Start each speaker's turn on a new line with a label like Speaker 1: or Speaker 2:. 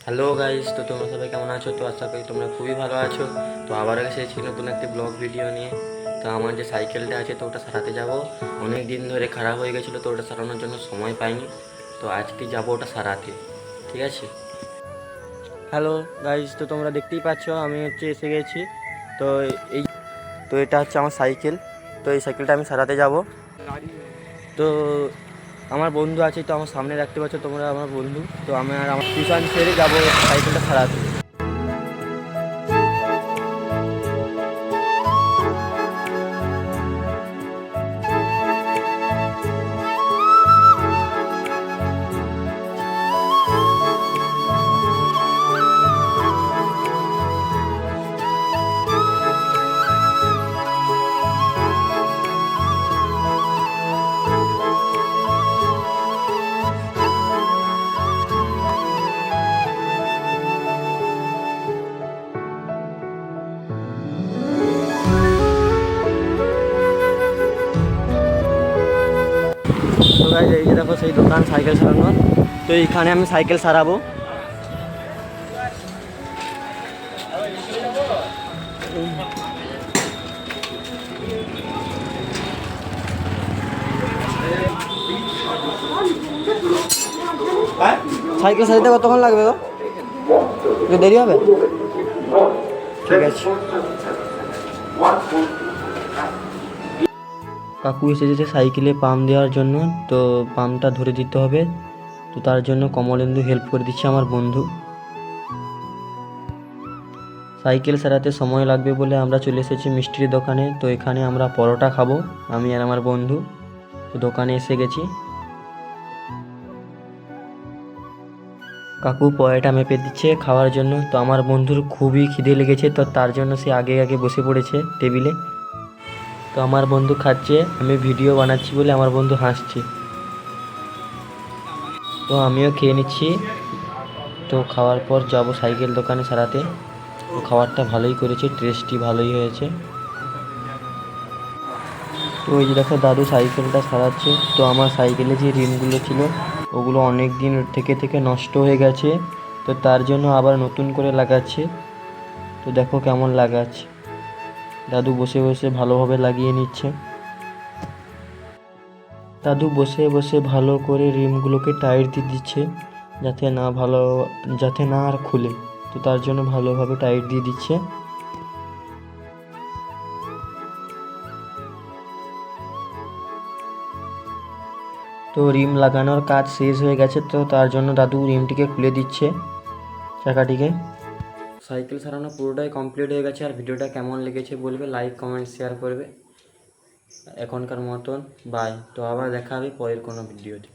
Speaker 1: Hello guys, তো তোমরা সবাই কেমন আছো? তো আশা করি তোমরা খুবই ভালো আছো। তো আবার এসেছি নতুন একটি ব্লগ ভিডিও নিয়ে। তো আমার যে সাইকেলটা আছে তো ওটা সারাতে যাব। অনেক দিন ধরে খারাপ হয়ে গেছিলো, তো ওটা সারানোর জন্য সময় পাইনি। তো আজকে যাব ওটা সারাতে, ঠিক আছে? হ্যালো গাইস, তো তোমরা দেখতেই পাচ্ছ আমি এসে গেছি। তো এই তো এটা হচ্ছে আমার সাইকেল। তো এই সাইকেলটা আমি সারাতে যাব। তো আমার বন্ধু আছে, তো আমার সামনে দেখতে পাচ্ছ তোমরা আমার বন্ধু। তো আমি আর আমার টিউশন ছেড়ে যাবো সাইকেলটা সারাতে। তো গাইস, এই যে দেখো সেই দোকান সাইকেল সারানোর। তো এইখানে আমি সাইকেল সারাবো। সাইকেল সারাতে কতক্ষণ লাগবে গো? একটু দেরি হবে? ঠিক আছে। কাকু এসেছে সাইকেলে পাম্প দেওয়ার জন্য। তো পাম্পটা ধরে দিতে হবে। তো তার জন্য কমলেন্দু হেল্প করে দিচ্ছে আমার বন্ধু। সাইকেল সারাতে সময় লাগবে বলে আমরা চলে এসেছি মিষ্টির দোকানে। তো এখানে আমরা পরোটা খাবো, আমি আর আমার বন্ধু। তো দোকানে এসে গেছি। কাকু পরোটা মেপে দিচ্ছে খাওয়ার জন্য। তো আমার বন্ধুর খুবই খিদে লেগেছে, তো তার জন্য সে আগে আগে বসে পড়েছে টেবিলে। তো আমার বন্ধু খাচ্ছে, আমি ভিডিও বানাচ্ছি বলে আমার বন্ধু হাসছে। তো আমিও খেয়ে নিচ্ছি। তো খাওয়ার পর যাব সাইকেল দোকানে সারাতে। তো খাবারটা ভালোই করেছে, টেস্টি ভালোই হয়েছে। তো ওই যে দেখো দাদু সাইকেলটা সারাচ্ছে। তো আমার সাইকেলে যে রিমগুলো ছিল ওগুলো অনেক দিন থেকে থেকে নষ্ট হয়ে গেছে। তো তার জন্য আবার নতুন করে লাগাচ্ছে। তো দেখো কেমন লাগাচ্ছে। দাদু বসে বসে ভালোভাবে লাগিয়ে নিচ্ছে। দাদু বসে বসে ভালো করে রিমগুলোকে টাইট দিয়ে দিচ্ছে, যাতে না আর খুলে। তো তার জন্য ভালোভাবে টাইট দিয়ে দিচ্ছে। তো রিম লাগানোর কাজ শেষ হয়ে গেছে, তো তার জন্য দাদু রিমটিকে খুলে দিচ্ছে, চাকাটিকে। সাইকেল সারানো পুরোটাই কমপ্লিট হয়ে গেছে। আর ভিডিওটা কেমন লেগেছে বলবে, লাইক কমেন্ট শেয়ার করবে। এখনকার মতন বাই। তো আবার দেখা হবে পরের কোনো ভিডিওতে।